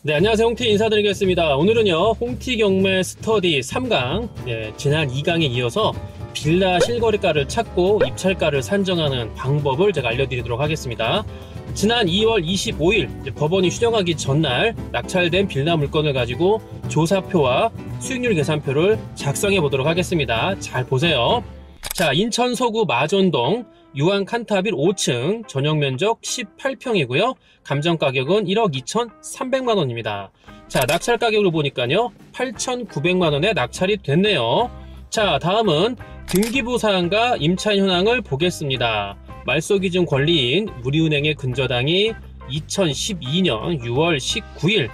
네, 안녕하세요. 홍티 인사드리겠습니다. 오늘은요, 홍티 경매 스터디 3강, 지난 2강에 이어서 빌라 실거래가를 찾고 입찰가를 산정하는 방법을 제가 알려드리도록 하겠습니다. 지난 2월 25일 법원이 휴정하기 전날 낙찰된 빌라 물건을 가지고 조사표와 수익률 계산표를 작성해 보도록 하겠습니다. 잘 보세요. 자, 인천 서구 마전동 유한 칸타빌 5층 전용 면적 18평이고요. 감정 가격은 1억 2,300만원입니다. 자, 낙찰 가격으로 보니까요, 8,900만원에 낙찰이 됐네요. 자, 다음은 등기부 사항과 임차인 현황을 보겠습니다. 말소기준 권리인 우리은행의 근저당이 2012년 6월 19일,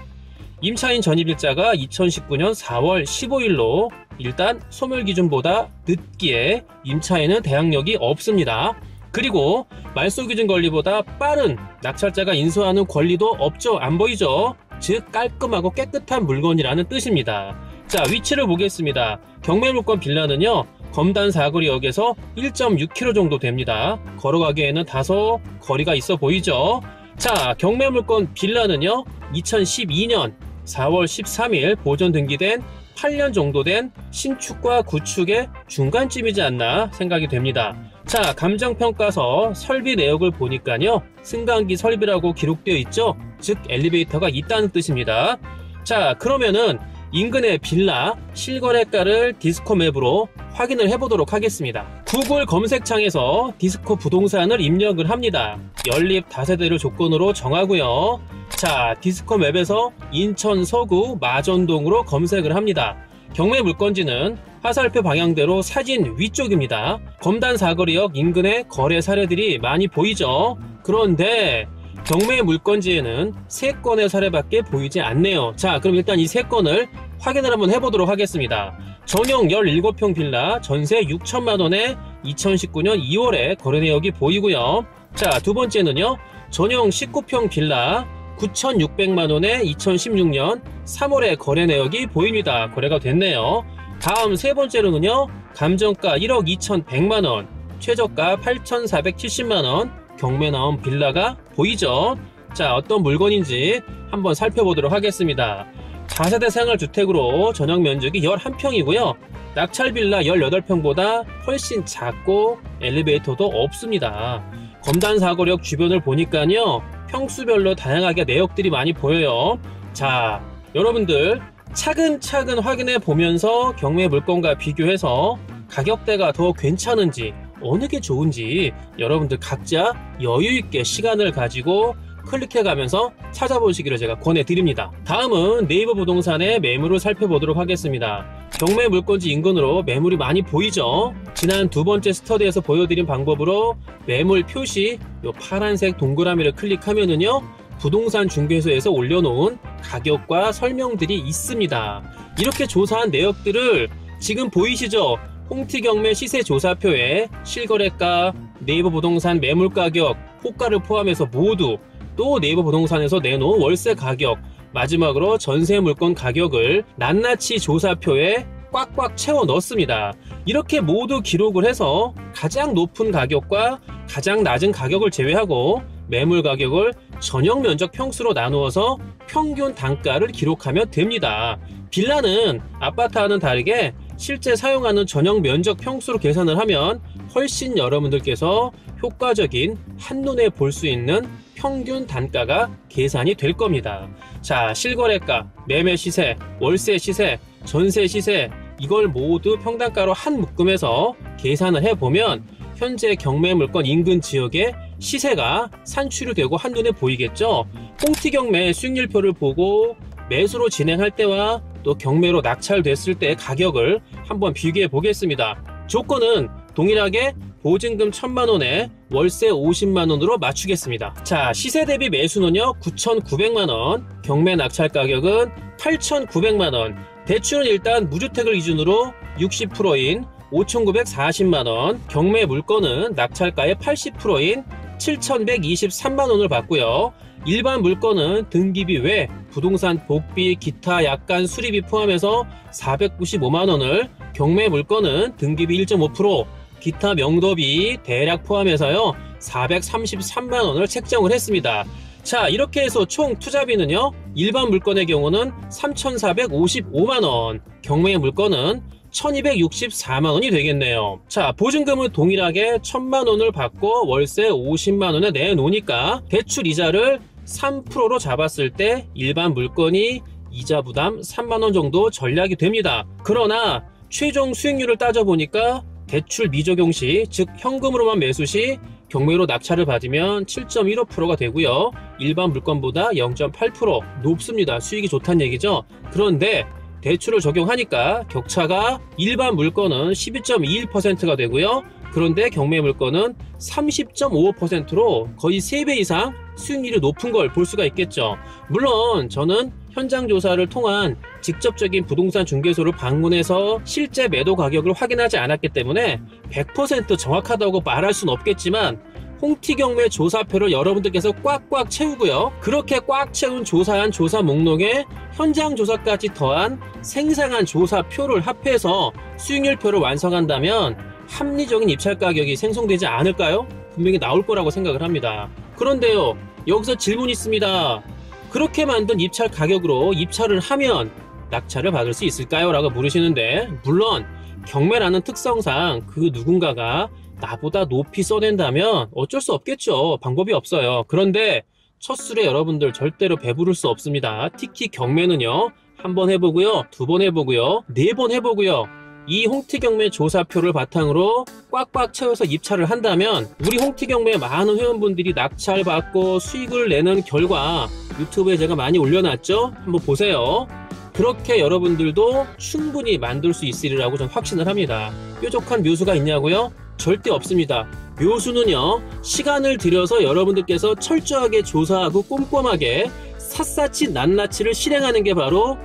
임차인 전입일자가 2019년 4월 15일로 일단 소멸기준보다 늦기에 임차인은 대항력이 없습니다. 그리고 말소기준 권리보다 빠른 낙찰자가 인수하는 권리도 없죠. 안 보이죠? 즉 깔끔하고 깨끗한 물건이라는 뜻입니다. 자, 위치를 보겠습니다. 경매물건 빌라는요, 검단 사거리역에서 1.6km 정도 됩니다. 걸어가기에는 다소 거리가 있어 보이죠? 자, 경매물건 빌라는요, 2012년 4월 13일 보존 등기된 8년 정도 된 신축과 구축의 중간쯤이지 않나 생각이 됩니다. 자, 감정평가서 설비 내역을 보니까요, 승강기 설비라고 기록되어 있죠? 즉 엘리베이터가 있다는 뜻입니다. 자, 그러면은 인근의 빌라 실거래가를 디스코맵으로 확인을 해보도록 하겠습니다. 구글 검색창에서 디스코 부동산을 입력을 합니다. 연립 다세대를 조건으로 정하고요. 자, 디스코맵에서 인천 서구 마전동으로 검색을 합니다. 경매 물건지는 화살표 방향대로 사진 위쪽입니다. 검단 사거리역 인근의 거래 사례들이 많이 보이죠? 그런데 경매 물건지에는 3건의 사례밖에 보이지 않네요. 자, 그럼 일단 이 3건을 확인을 한번 해보도록 하겠습니다. 전용 17평 빌라 전세 6천만원에 2019년 2월에 거래 내역이 보이고요. 자, 두 번째는요, 전용 19평 빌라 9,600만원에 2016년 3월에 거래 내역이 보입니다. 거래가 됐네요. 다음 세 번째로는요, 감정가 1억 2,100만원, 최저가 8,470만원, 경매 나온 빌라가 보이죠? 자, 어떤 물건인지 한번 살펴보도록 하겠습니다. 다세대 생활주택으로 전용 면적이 11평이고요. 낙찰 빌라 18평보다 훨씬 작고 엘리베이터도 없습니다. 검단 사거리역 주변을 보니까요, 평수별로 다양하게 내역들이 많이 보여요. 자, 여러분들 차근차근 확인해 보면서 경매 물건과 비교해서 가격대가 더 괜찮은지 어느 게 좋은지 여러분들 각자 여유있게 시간을 가지고 클릭해 가면서 찾아보시기를 제가 권해드립니다. 다음은 네이버 부동산의 매물을 살펴보도록 하겠습니다. 경매 물건지 인근으로 매물이 많이 보이죠? 지난 두 번째 스터디에서 보여드린 방법으로 매물 표시 요 파란색 동그라미를 클릭하면은요, 부동산 중개소에서 올려놓은 가격과 설명들이 있습니다. 이렇게 조사한 내역들을 지금 보이시죠? 홍티 경매 시세 조사표에 실거래가, 네이버 부동산 매물 가격, 호가를 포함해서 모두, 또 네이버 부동산에서 내놓은 월세 가격, 마지막으로 전세 물건 가격을 낱낱이 조사표에 꽉꽉 채워 넣습니다. 이렇게 모두 기록을 해서 가장 높은 가격과 가장 낮은 가격을 제외하고 매물 가격을 전용 면적 평수로 나누어서 평균 단가를 기록하면 됩니다. 빌라는 아파트와는 다르게 실제 사용하는 전용 면적 평수로 계산을 하면 훨씬 여러분들께서 효과적인 한눈에 볼 수 있는 평균 단가가 계산이 될 겁니다. 자, 실거래가, 매매 시세, 월세 시세, 전세 시세, 이걸 모두 평단가로 한 묶음해서 계산을 해보면 현재 경매 물건 인근 지역의 시세가 산출이 되고 한눈에 보이겠죠? 홍티 경매 수익률표를 보고 매수로 진행할 때와 또 경매로 낙찰됐을 때의 가격을 한번 비교해 보겠습니다. 조건은 동일하게 보증금 1,000만원에 월세 50만원으로 맞추겠습니다. 자, 시세 대비 매수는요 9,900만원, 경매 낙찰 가격은 8,900만원, 대출은 일단 무주택을 기준으로 60%인 5,940만원, 경매 물건은 낙찰가의 80%인 7,123만원을 받고요. 일반 물건은 등기비 외 부동산 복비, 기타 약관 수리비 포함해서 495만원을, 경매 물건은 등기비 1.5%, 기타 명도비 대략 포함해서요 433만원을 책정을 했습니다. 자, 이렇게 해서 총 투자비는요, 일반 물건의 경우는 3,455만원, 경매 물건은 1,264만원이 되겠네요. 자, 보증금은 동일하게 1,000만원을 받고 월세 50만원에 내놓으니까 대출 이자를 3%로 잡았을 때 일반 물건이 이자 부담 3만원 정도 전략이 됩니다. 그러나 최종 수익률을 따져보니까 대출 미적용 시, 즉 현금으로만 매수 시 경매로 낙찰을 받으면 7.15%가 되고요. 일반 물건보다 0.8% 높습니다. 수익이 좋다는 얘기죠. 그런데 대출을 적용하니까 격차가 일반 물건은 12.21%가 되고요. 그런데 경매 물건은 30.55%로 거의 3배 이상 수익률이 높은 걸 볼 수가 있겠죠. 물론 저는 현장 조사를 통한 직접적인 부동산 중개소를 방문해서 실제 매도 가격을 확인하지 않았기 때문에 100% 정확하다고 말할 수는 없겠지만 홍티경매 조사표를 여러분들께서 꽉꽉 채우고요. 그렇게 꽉 채운 조사한 조사 목록에 현장 조사까지 더한 생생한 조사표를 합해서 수익률표를 완성한다면 합리적인 입찰 가격이 생성되지 않을까요? 분명히 나올 거라고 생각을 합니다. 그런데요, 여기서 질문이 있습니다. 그렇게 만든 입찰 가격으로 입찰을 하면 낙찰을 받을 수 있을까요? 라고 물으시는데, 물론 경매라는 특성상 그 누군가가 나보다 높이 써낸다면 어쩔 수 없겠죠. 방법이 없어요. 그런데 첫 술에 여러분들 절대로 배부를 수 없습니다. 특히 경매는요, 1번 해보고요, 2번 해보고요, 4번 해보고요. 이 홍티경매 조사표를 바탕으로 꽉꽉 채워서 입찰을 한다면 우리 홍티경매 많은 회원분들이 낙찰받고 수익을 내는 결과 유튜브에 제가 많이 올려놨죠? 한번 보세요. 그렇게 여러분들도 충분히 만들 수 있으리라고 저는 확신을 합니다. 뾰족한 묘수가 있냐고요? 절대 없습니다. 묘수는요, 시간을 들여서 여러분들께서 철저하게 조사하고 꼼꼼하게 샅샅이 낱낱이를 실행하는 게 바로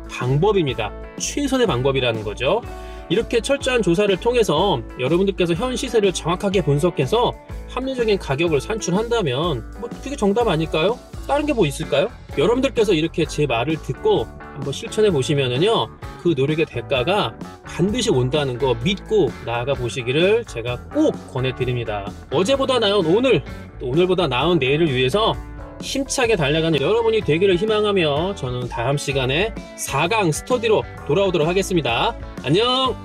방법입니다. 최선의 방법이라는 거죠. 이렇게 철저한 조사를 통해서 여러분들께서 현 시세를 정확하게 분석해서 합리적인 가격을 산출한다면 그게 정답 아닐까요? 다른 게 뭐 있을까요? 여러분들께서 이렇게 제 말을 듣고 한번 실천해 보시면은요, 그 노력의 대가가 반드시 온다는 거 믿고 나아가 보시기를 제가 꼭 권해드립니다. 어제보다 나은 오늘, 또 오늘보다 나은 내일을 위해서 힘차게 달려가는 여러분이 되기를 희망하며 저는 다음 시간에 4강 스터디로 돌아오도록 하겠습니다. 안녕!